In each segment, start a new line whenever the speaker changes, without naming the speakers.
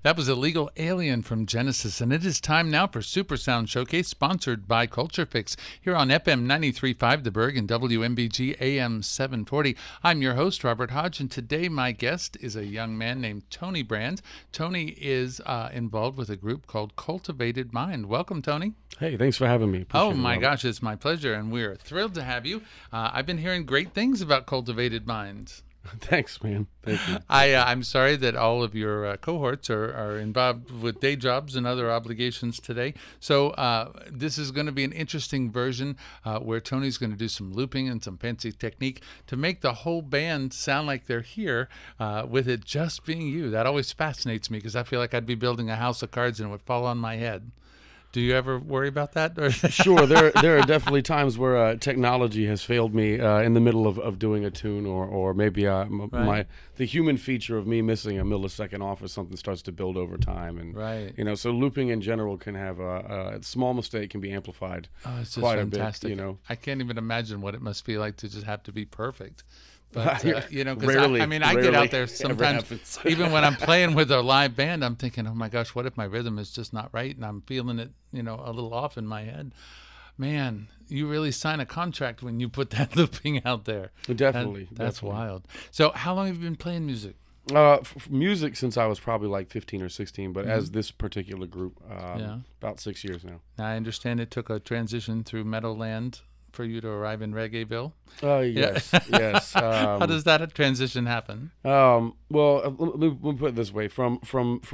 That was Illegal Alien from Genesis, and it is time now for Super Sound Showcase, sponsored by Culture Fix, here on FM 93.5 The Berg and WMBG AM 740. I'm your host, Robert Hodge, and today my guest is a young man named Tony Brand. Tony is involved with a group called Cultivated Mind. Welcome, Tony.
Hey, thanks for having me.
Appreciate my gosh, it's my pleasure, and we're thrilled to have you. I've been hearing great things about Cultivated Minds.
Thanks, man. Thank you.
I'm sorry that all of your cohorts are involved with day jobs and other obligations today. So this is going to be an interesting version where Tony's going to do some looping and some fancy technique to make the whole band sound like they're here with it just being you. That always fascinates me because I feel like I'd be building a house of cards and it would fall on my head. Do you ever worry about that?
Sure. There are definitely times where technology has failed me in the middle of doing a tune, or maybe the human feature of me missing a millisecond off or something starts to build over time, and so looping in general can have a small mistake can be amplified
it's
quite
fantastic.
a bit.
I can't even imagine what it must feel like to just have to be perfect. But, because
rarely,
I get out there sometimes, even when I'm playing with a live band, I'm thinking, oh my gosh, what if my rhythm is just not right? And I'm feeling it, a little off in my head. Man, you really sign a contract when you put that looping out there.
Definitely.
That's wild. So how long have you been playing music?
Music since I was probably like 15 or 16, but as this particular group, about 6 years now.
I understand it took a transition through Meadowland for you to arrive in Reggaeville.
Yes, yes.
How does that transition happen?
Well, let me put it this way: from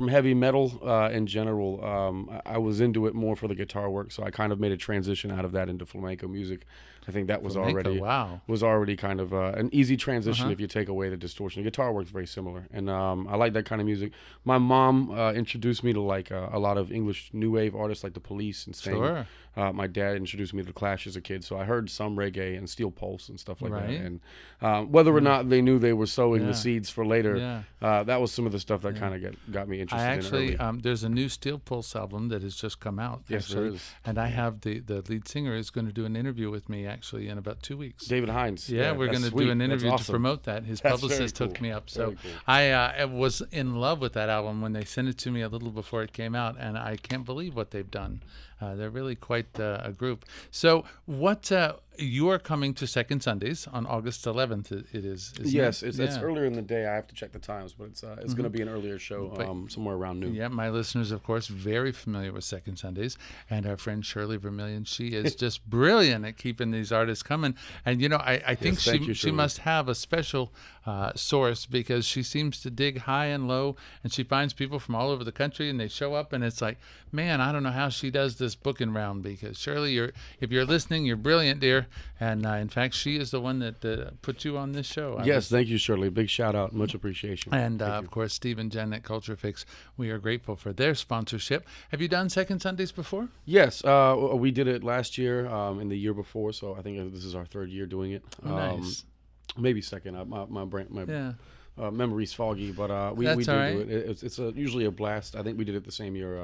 heavy metal in general, I was into it more for the guitar work, so I kind of made a transition out of that into flamenco music. I think that was already kind of an easy transition if you take away the distortion. The guitar work's very similar, and I like that kind of music. My mom introduced me to like a lot of English new wave artists like the Police and Sting.
Sure.
My dad introduced me to the Clash as a kid, so I heard some reggae and Steel Pulse and stuff like that. And whether or not they knew they were sowing the seeds for later, that was some of the stuff that kind of got me interested in early.
There's a new Steel Pulse album that has just come out.
Yes, there is.
And I have the lead singer is going to do an interview with me actually in about 2 weeks.
David Hines.
Yeah, we're going to do an interview to promote that. His publicist hooked me up. So I was in love with that album when they sent it to me a little before it came out, and I can't believe what they've done. They're really quite a group. So what you are coming to Second Sundays on August 11th, it is,
yes, it's earlier in the day. I have to check the times, but it's going to be an earlier show somewhere around noon.
Yeah, my listeners, of course, very familiar with Second Sundays. And our friend Shirley Vermillion, she is just brilliant at keeping these artists coming. And, I think she must have a special source because she seems to dig high and low, and she finds people from all over the country, and they show up, and it's like, man, I don't know how she does this booking round, because Shirley, if you're listening, you're brilliant, dear. And in fact, she is the one that put you on this show.
Yes, thank you, Shirley. Big shout out, much appreciation.
And of course, Steve and Jen at Culture Fix, we are grateful for their sponsorship. Have you done Second Sundays before?
Yes, we did it last year and the year before, so I think this is our third year doing it.
Nice.
Maybe second. My brain, memory's foggy, but we do
right.
do it. It's usually a blast. I think we did it the same year.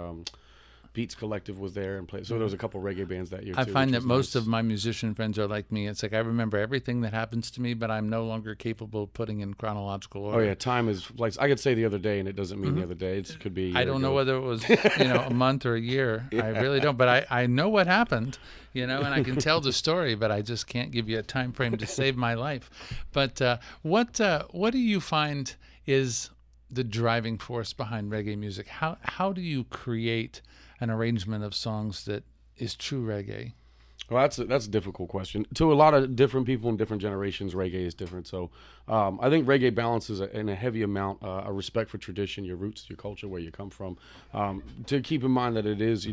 Beats Collective was there and played. So there was a couple reggae bands that year, too.
I find that most of my musician friends are like me. It's like I remember everything that happens to me, but I'm no longer capable of putting in chronological order.
Oh, yeah. Time is, like, I could say the other day, and it doesn't mean the other day. It could be a year
I don't know whether it was, a month or a year. I really don't. But I know what happened, and I can tell the story, but I just can't give you a time frame to save my life. But what do you find is the driving force behind reggae music? How do you create an arrangement of songs that is true reggae?
Well, that's a difficult question. To a lot of different people in different generations, reggae is different. So I think reggae balances in a heavy amount a respect for tradition, your roots, your culture, where you come from. To keep in mind that it is,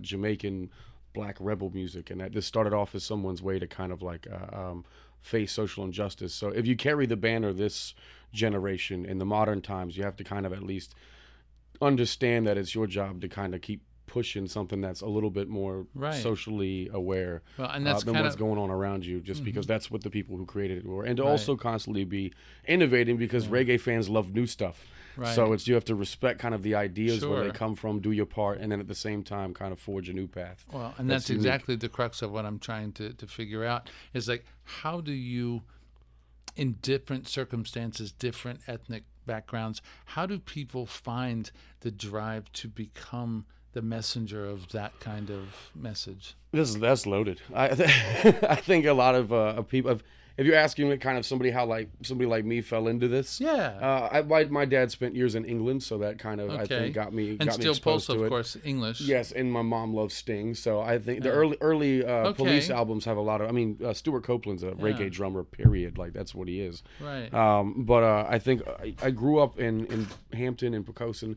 Jamaican black rebel music, and that this started off as someone's way to kind of like face social injustice. So if you carry the banner this generation in the modern times, you have to kind of at least understand that it's your job to kind of keep pushing something that's a little bit more socially aware
and that's
than what's going on around you, just because that's what the people who created it were. And to also constantly be innovating, because reggae fans love new stuff. So you have to respect kind of the ideas where they come from, do your part, and then at the same time kind of forge a new path.
Well, and that's exactly the crux of what I'm trying to figure out, is like, how do you, in different circumstances, different ethnic backgrounds. How do people find the drive to become the messenger of that kind of message?
That's loaded. I think a lot of people. If you're asking me kind of somebody like me fell into this, my dad spent years in England, so that kind of I think got me exposed to it.
Of course, English.
Yes, and my mom loves Sting, so I think the early Police albums have a lot of. I mean, Stuart Copeland's a reggae drummer. Period. Like that's what he is.
Right.
But I think I grew up in Hampton and Pocosin.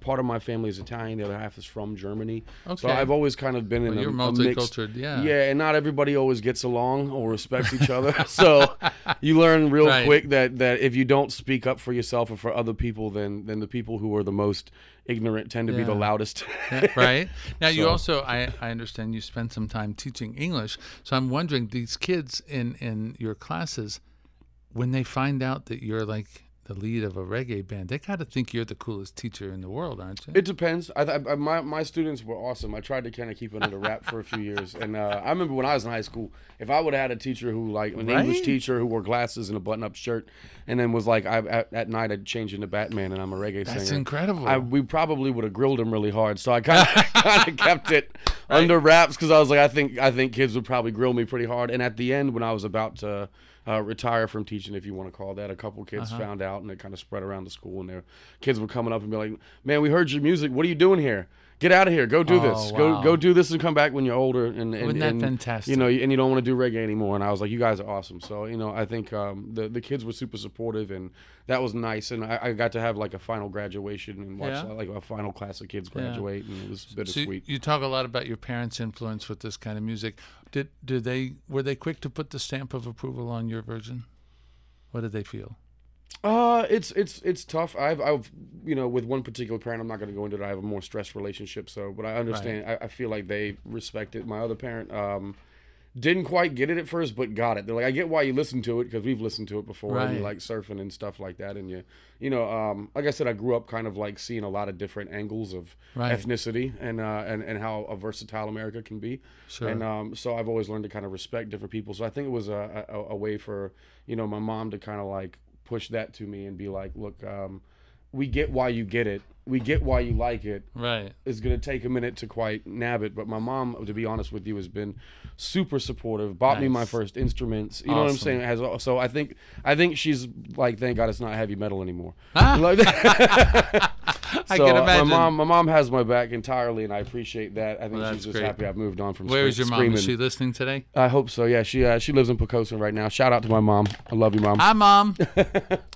Part of my family is Italian, the other half is from Germany. Okay. So I've always kind of been in
you're multicultural,
yeah, and not everybody always gets along or respects each other. So you learn real quick that if you don't speak up for yourself or for other people, then the people who are the most ignorant tend to be the loudest.
Right. Now, you also, I understand you spent some time teaching English. So I'm wondering, these kids in your classes, when they find out that you're like the lead of a reggae band, they got to think you're the coolest teacher in the world, aren't you?
It depends. My students were awesome. I tried to kind of keep it under wrap for a few years. And I remember when I was in high school, if I would have had a teacher who, like, an English teacher who wore glasses and a button-up shirt, and then was like, at night I'd change into Batman and I'm a reggae singer.
That's incredible.
We probably would have grilled him really hard. So I kind of kept it under wraps because I was like, I think kids would probably grill me pretty hard. And at the end, when I was about to retire from teaching, if you want to call that, a couple kids found out, and it kind of spread around the school, and their kids were coming up and be like, "Man, we heard your music. What are you doing here? Get out of here. Go do this.
Wow.
Go do this and come back when you're older." And
Isn't that fantastic?
You know, and you don't want to do reggae anymore. And I was like, "You guys are awesome." So I think the kids were super supportive, and that was nice. And I got to have like a final graduation and watch like a final class of kids graduate, and it was bittersweet.
You talk a lot about your parents' influence with this kind of music. Were they quick to put the stamp of approval on your version? What did they feel?
It's tough. I've with one particular parent, I'm not going to go into it. I have a more stressed relationship, but I understand. Right. I feel like they respect it. My other parent didn't quite get it at first, but got it. They're like, I get why you listen to it, because we've listened to it before, and you like surfing and stuff like that. And like I said, I grew up kind of like seeing a lot of different angles of ethnicity and how a versatile America can be. Sure. And so I've always learned to kind of respect different people. So I think it was a way for my mom to kind of like push that to me and be like, look, we get why you get it. We get why you like it. Right. It's going to take a minute to quite nab it. But my mom, to be honest with you, has been super supportive. Bought me my first instruments. You know what I'm saying? So I think she's like, thank God it's not heavy metal anymore. I can imagine. My mom has my back entirely, and I appreciate that. I think she's just happy I've moved on from
Where is your mom? Is she listening today?
I hope so, yeah. She lives in Pocosin right now. Shout out to my mom. I love you, Mom.
Hi, Mom.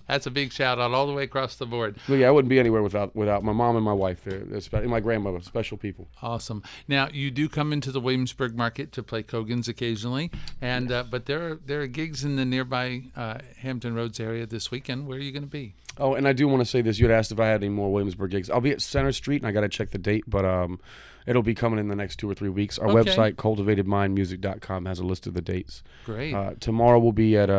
That's a big shout out all the way across the board.
But yeah, I wouldn't be anywhere without my mom and my wife. They're my grandmother, special people.
Awesome. Now, you do come into the Williamsburg market to play Kogan's occasionally, and but there are gigs in the nearby Hampton Roads area this weekend. Where are you going to be?
Oh, and I do want to say this. You had asked if I had any more Williamsburg gigs. I'll be at Center Street, and I got to check the date, but it'll be coming in the next 2 or 3 weeks. Our website, cultivatedmindmusic.com, has a list of the dates.
Great.
Tomorrow we'll be at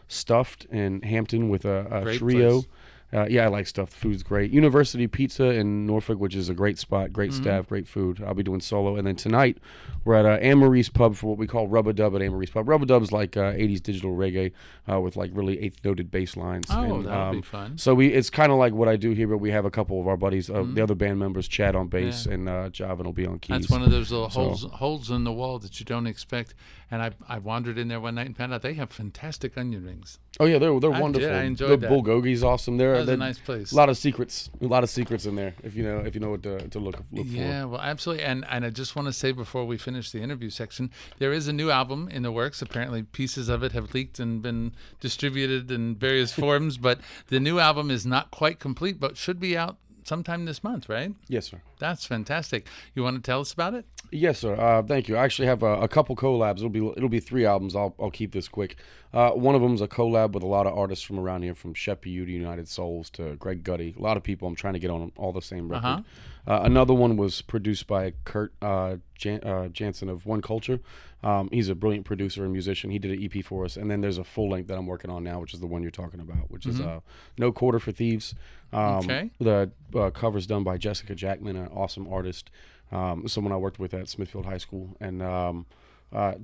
Stuffed in Hampton with a trio. Place. Yeah, I like Stuffed. The food's great. University Pizza in Norfolk, which is a great spot, great staff, great food. I'll be doing solo. And then tonight, we're at Anne-Marie's Pub for what we call Rub-a-Dub at Anne-Marie's Pub. Rub-a-Dub is like 80s digital reggae with like really eighth-noted bass lines.
Oh, that'll be fun.
So it's kind of like what I do here, but we have a couple of our buddies, the other band members, Chad on bass, and Javin will be on keys.
That's one of those little holes in the wall that you don't expect. And I wandered in there one night and found out they have fantastic onion rings.
Oh yeah, they're wonderful.
I enjoyed that.
The Bulgogi's awesome. That's
a nice place.
A lot of secrets in there. If you know what to look for.
Yeah, well, absolutely. And I just want to say before we finish the interview section, there is a new album in the works. Apparently, pieces of it have leaked and been distributed in various forms. But the new album is not quite complete, but should be out sometime this month, right?
Yes, sir.
That's fantastic. You want to tell us about it?
Yes, sir. Thank you. I actually have a couple collabs. It'll be 3 albums. I'll keep this quick. One of them is a collab with a lot of artists from around here, from Shep Pugh to United Souls to Greg Gutty. A lot of people I'm trying to get on all the same record. Another one was produced by Kurt Jansen of One Culture. He's a brilliant producer and musician. He did an EP for us. And then there's a full length that I'm working on now, which is the one you're talking about, which is No Quarter for Thieves. The cover's done by Jessica Jackman, an awesome artist, someone I worked with at Smithfield High School. And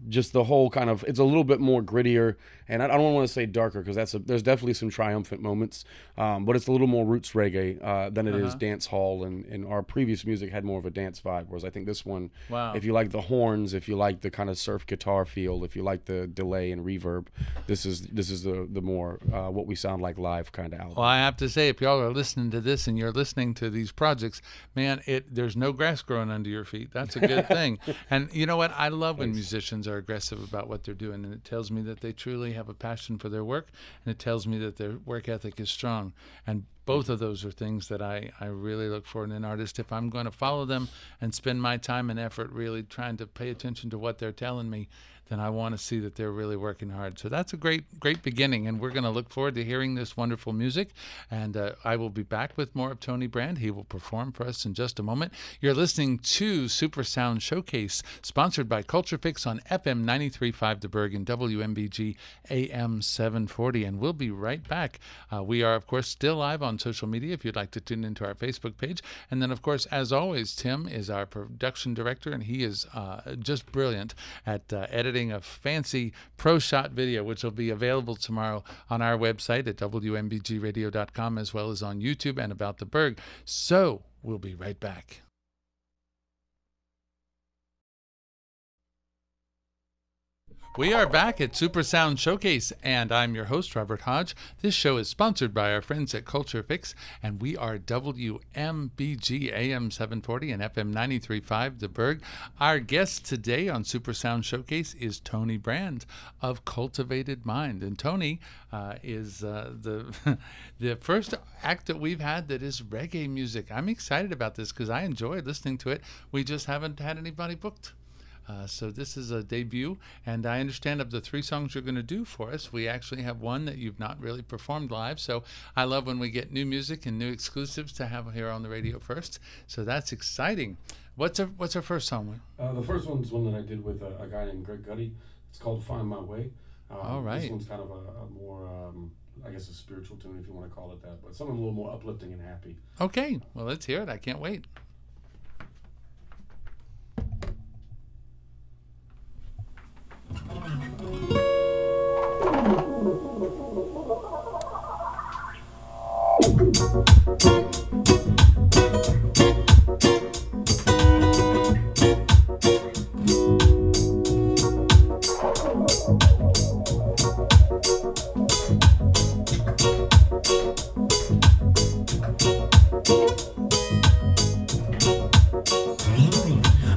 just the whole kind of, it's a little bit more grittier, and I don't want to say darker because there's definitely some triumphant moments, but it's a little more roots reggae than it is dance hall, and our previous music had more of a dance vibe, whereas I think this one, if you like the horns, if you like the kind of surf guitar feel, if you like the delay and reverb, this is the more what we sound like live kind of album.
Well, I have to say, if y'all are listening to this and you're listening to these projects, man, there's no grass growing under your feet. That's a good thing. And you know what? I love when musicians are aggressive about what they're doing, and it tells me that they truly have a passion for their work, and it tells me that their work ethic is strong. And both of those are things that I really look for in an artist. If I'm going to follow them and spend my time and effort really trying to pay attention to what they're telling me, then I want to see that they're really working hard. So that's a great beginning, and we're going to look forward to hearing this wonderful music. And I will be back with more of Tony Brand. He will perform for us in just a moment. You're listening to Super Sound Showcase, sponsored by Culture Fix on FM 93.5 The Berg and WMBG AM 740. And we'll be right back. We are, of course, still live on social media if you'd like to tune into our Facebook page. And then, of course, as always, Tim is our production director, and he is just brilliant at editing a fancy pro shot video, which will be available tomorrow on our website at WMBGradio.com, as well as on YouTube and About the Berg. So we'll be right back. We are back at Super Sound Showcase, and I'm your host, Robert Hodge. This show is sponsored by our friends at Culture Fix, and we are WMBG AM 740 and FM 93.5 The Berg. Our guest today on Super Sound Showcase is Tony Brand of Cultivated Mind. And Tony is the first act that we've had that is reggae music. I'm excited about this because I enjoy listening to it. We just haven't had anybody booked. So this is a debut, and I understand of the 3 songs you're going to do for us, we actually have one that you've not really performed live. So I love when we get new music and new exclusives to have here on the radio first. So that's exciting. What's our first song?
The first one's one that I did with a guy named Greg Gutty. It's called Find My Way.
All right.
This one's kind of a more, I guess, a spiritual tune, if you want to call it that, but something a little more uplifting and happy.
Okay. Well, let's hear it. I can't wait.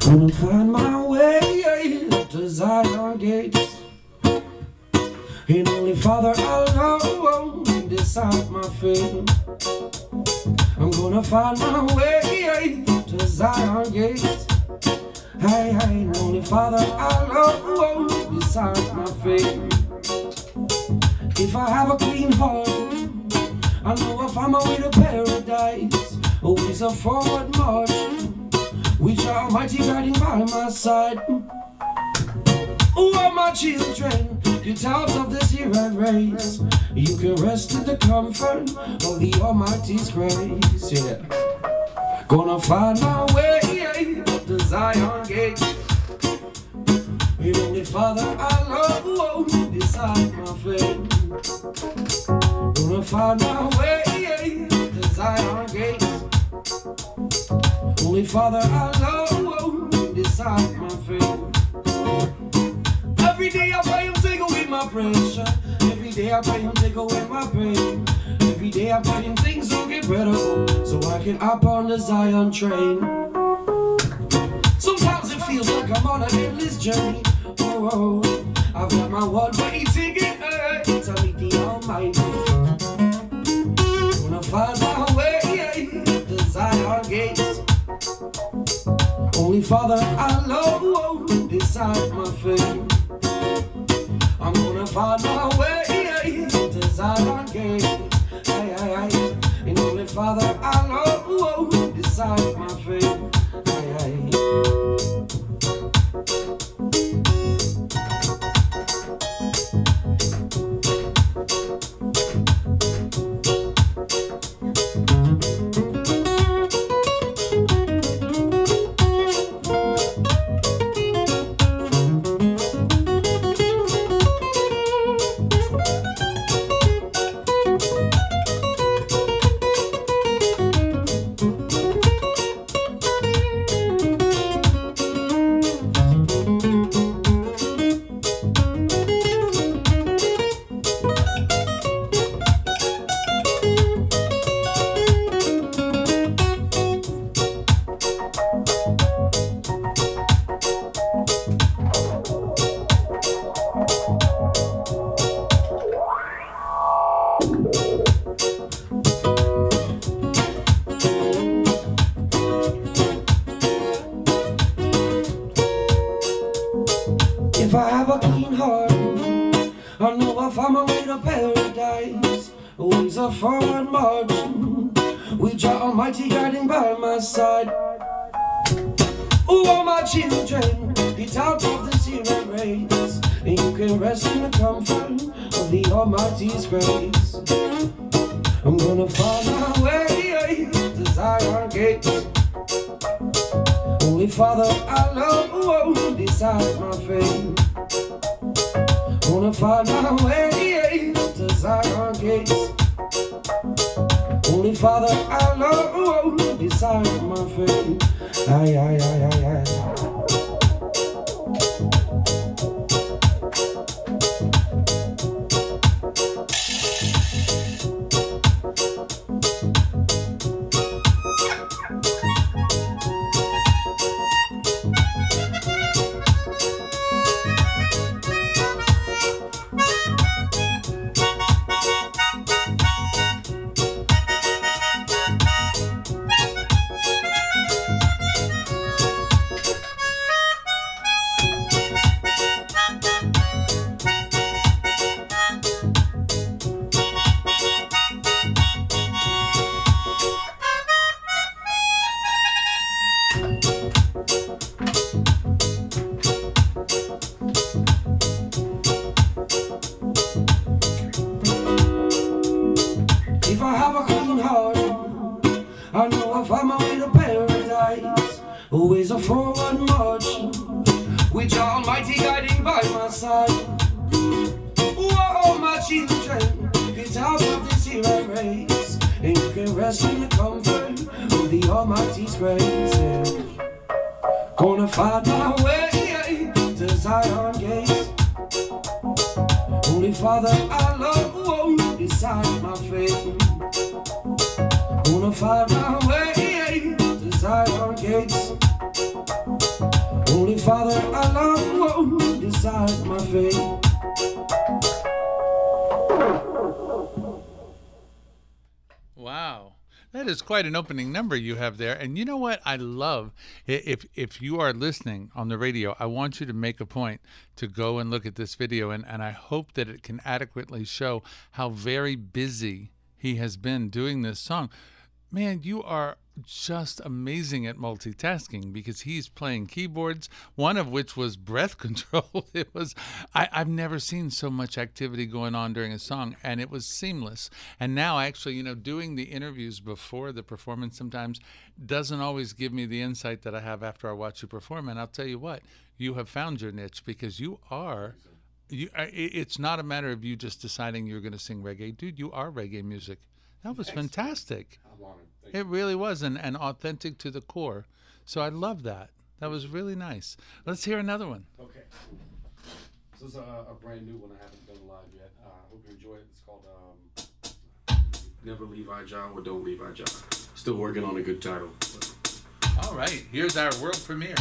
Gonna find my way to Zion gates, and only Father alone can decide my fate. I'm gonna find my way to Zion gates. Hey, hey, only Father alone decides my fate. If I have a clean heart, I know I'll find my way to paradise. Always a forward march, with Almighty guiding by my side. Oh, my children, you towns of this here red race, you can rest in the comfort of the Almighty's grace. Yeah, gonna find my way to Zion gate, and only Father alone decide my fate. Gonna find my way to Zion gate, only Father alone decide my fate. Every day I pray Him take away my pressure. Every day I pray Him take away my pain. Every day I pray Him things will get better, so I can hop on the Zion train. Sometimes it feels like I'm on an endless journey. Oh, I've got my one-way ticket to meet the Almighty. Gonna find my way to Zion gates. Only Father alone decide my fate. I'm gonna find my way to Zion gate. Aye, aye, aye. And only Father alone decide my fate. Aye, aye. found my way to paradise. Always a forward marching, with Jah Almighty guiding by my side. Oh, all my children, get out of this here race, and you can rest in the comfort of the Almighty's grace. I'm gonna find my way to Zion gates. Holy Father, I love, decide my fate. Gonna find my way to Zion gates. Holy Father, I love, decide my fate. Aye, aye, aye, aye, aye. I know I'll find my way to paradise. Always a forward march, with Jah Almighty guiding by my side. Oh, my children, get out of this here race, and you can rest in the comfort of the Almighty's grace. Yeah. Gonna find my way to Zion gates. Holy Father, I love, decide my fate. Gonna find my way to Zion gates. Holy Father, I love, decide my fate.
Wow. That is quite an opening number you have there. And you know what I love? If you are listening on the radio, I want you to make a point to go and look at this video. And I hope that it can adequately show how very busy he has been doing this song. Man, you are just amazing at multitasking, because he's playing keyboards, one of which was breath control. It was, I've never seen so much activity going on during a song, and it was seamless. And now actually, you know, doing the interviews before the performance sometimes doesn't always give me the insight that I have after I watch you perform. And I'll tell you what, you have found your niche, because you are, it's not a matter of you just deciding you're going to sing reggae. Dude, you are reggae music. That was fantastic. It really was, and authentic to the core. So I love that. That was really nice. Let's hear another one.
Okay. This is a brand new one I haven't done live yet. I hope you enjoy it. It's called Never Leave Ijah or Don't Leave Ijah. Still working on a good title.
All right. Here's our world premiere.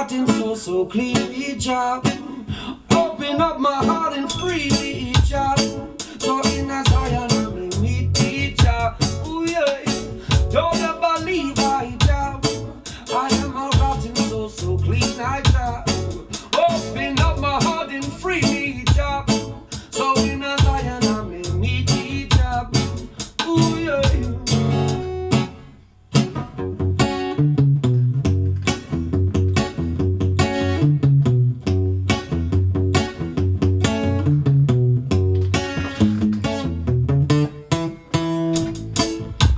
rotten soul, so clean me job. Open up my heart and free me job. So in a Zion I may meet the job. Ooh yeah, don't ever leave my job. I am a rotten soul, so clean I job. Open up my heart and free me job. So in a Zion I may meet the job. Ooh yeah.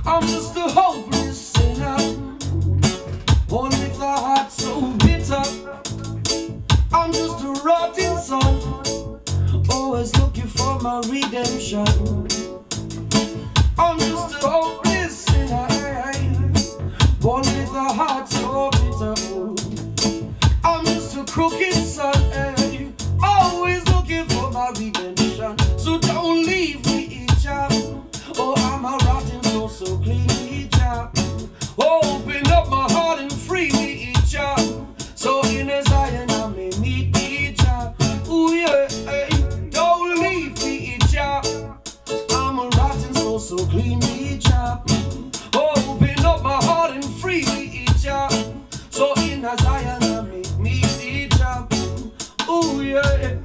I'm just a hopeless sinner, born with a heart so bitter. I'm just a rotten son, always looking for my redemption. I'm just a hopeless sinner, born with a heart so bitter. I'm just a crooked son, always looking for my redemption. So don't leave me, child. Oh, I'm a rotten soul, so clean me, child. Open up my heart and free me, child. So in a Zion I may meet me, child. Ooh yeah, don't leave me, child. I'm a rotten soul, so clean me, child. Open up my heart and free me, child. So in a Zion I may meet me, child. Ooh yeah.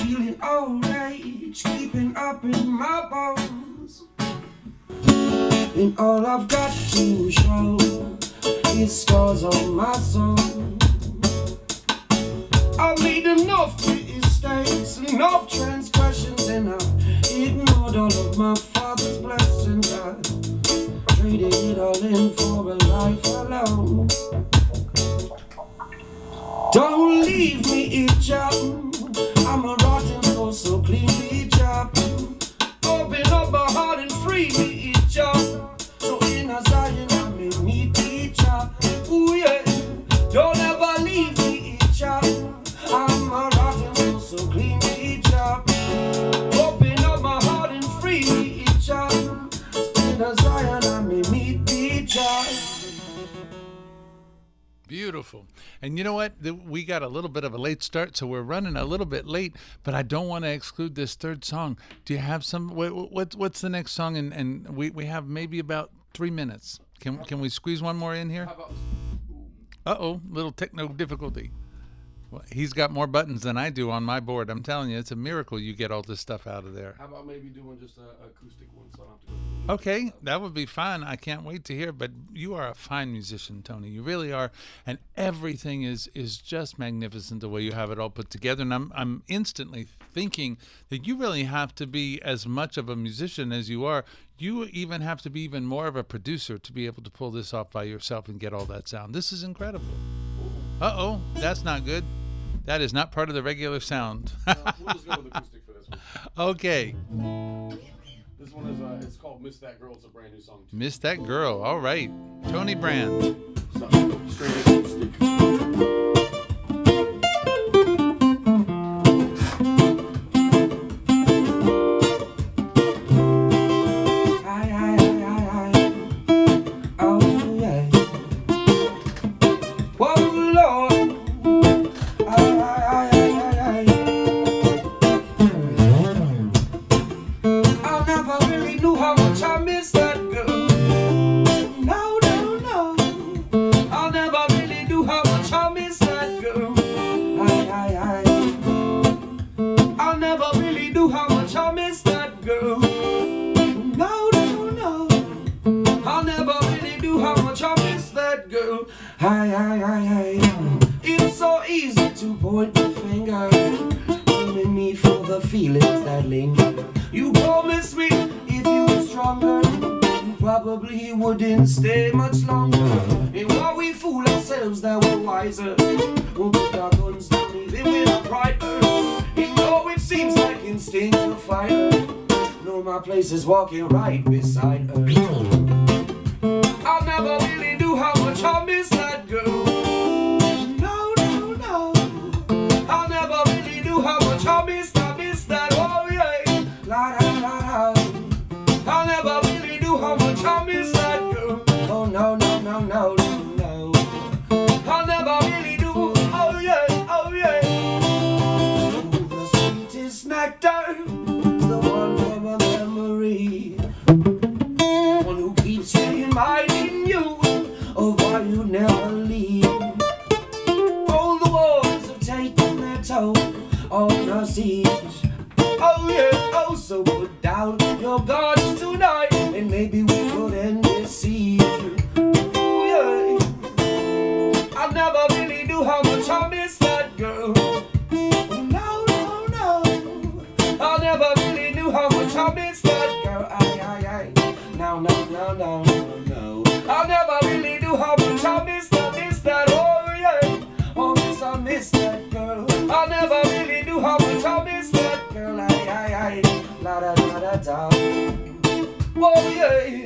Feeling old age creeping up in my bones, and all I've got to show is scars on my soul. I've made enough mistakes, enough transgressions, and I've ignored all of my father's blessings. I traded it all in for a life alone. Don't leave me, job. I'm a rotten soul, so clean me, job. Open up my heart and free me, job. So in a Zion I may meet the job. Ooh yeah, don't ever leave me, job. I'm a rotten soul, so clean me, job. Open up my heart and free me, job. So in a Zion I may meet the job.
Beautiful. And you know what? We got a little bit of a late start, so we're running a little bit late, but I don't want to exclude this third song. Do you have some? What's the next song? And we have maybe about 3 minutes. Can we squeeze one more in here? Uh-oh, little techno difficulty. Well, he's got more buttons than I do on my board. I'm telling you, it's a miracle you get all this stuff out of there.
How about maybe doing just an acoustic one so I don't have to go through?
Okay, that would be fun. I can't wait to hear. But you are a fine musician, Tony. You really are, and everything is just magnificent the way you have it all put together. And I'm instantly thinking that you really have to be as much of a musician as you are. You even have to be even more of a producer to be able to pull this off by yourself and get all that sound. This is incredible. Uh-oh, that's not good. That is not part of the regular sound.
We'll just go with acoustic for this one.
Okay.
This one is it's called Miss That Girl. It's a brand new song too.
Miss That Girl. All right. Tony Brand.
So, straight acoustic. It's so easy to point the finger, blaming me
feelings that linger. You promised me if you were stronger, you probably wouldn't stay much longer. And while we fool ourselves that we're wiser, we'll put our guns down even with a brighter. And though it seems like instinct to fight her, know my place is walking right beside her. I'll never really do how much I miss that girl. No, no, no. I'll never really do how much I miss that, oh yeah. La da la da. I'll never really do how much I miss that girl. Oh no, no, no, no, no, no. I'll never really do, oh yeah, oh yeah. The sweetest nectar is the one from a memory, one who keeps reminding you of why you never leave. All the wars have taken their toll on our siege. Oh yeah, oh, so put down your guards tonight, and maybe we could end this siege. Oh yeah, I'll never really do how much I miss that girl. Oh, no, no, no, I'll never really do how much I miss that girl. Aye, aye, aye. No, no, no, no, no, no. I'll never really do how much I miss that, oh yeah. Oh, miss, I miss that girl. I'll never really do how much I miss that girl. Aye, aye, aye. La da da da da. Oh yeah.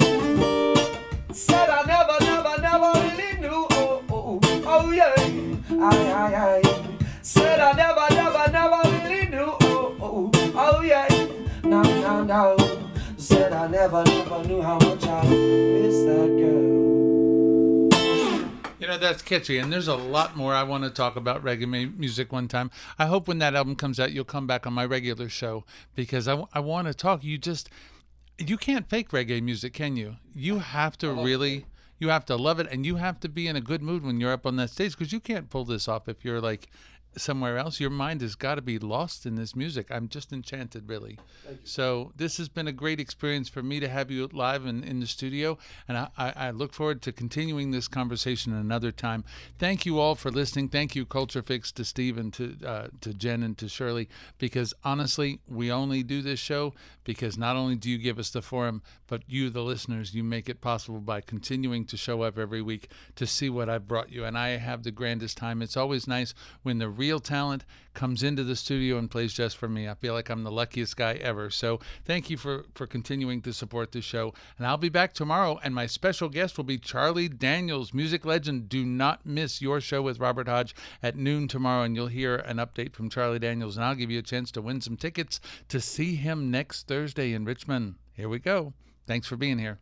Said I never really knew. Oh, oh, oh yeah. Aye, aye, aye. Said I never really knew. Oh, oh, oh yeah. No, no, no. Said I never knew how much I miss that girl.
You know, that's catchy, and there's a lot more I want to talk about reggae music one time. I hope when that album comes out, you'll come back on my regular show, because I want to talk. You can't fake reggae music, can you? You have to really, you have to love it, and you have to be in a good mood when you're up on that stage, because you can't pull this off if you're like somewhere else. Your mind has got to be lost in this music. I'm just enchanted, really. So this has been a great experience for me to have you live in the studio, and I look forward to continuing this conversation another time. Thank you all for listening. Thank you, Culture Fix, to Steve and to Jen and to Shirley, because honestly, we only do this show because not only do you give us the forum, but you, the listeners, you make it possible by continuing to show up every week to see what I've brought you, and I have the grandest time. It's always nice when the real talent comes into the studio and plays just for me. I feel like I'm the luckiest guy ever. So thank you for continuing to support the show. And I'll be back tomorrow, and my special guest will be Charlie Daniels, music legend. Do not miss your show with Robert Hodge at noon tomorrow, and you'll hear an update from Charlie Daniels, and I'll give you a chance to win some tickets to see him next Thursday in Richmond. Here we go. Thanks for being here.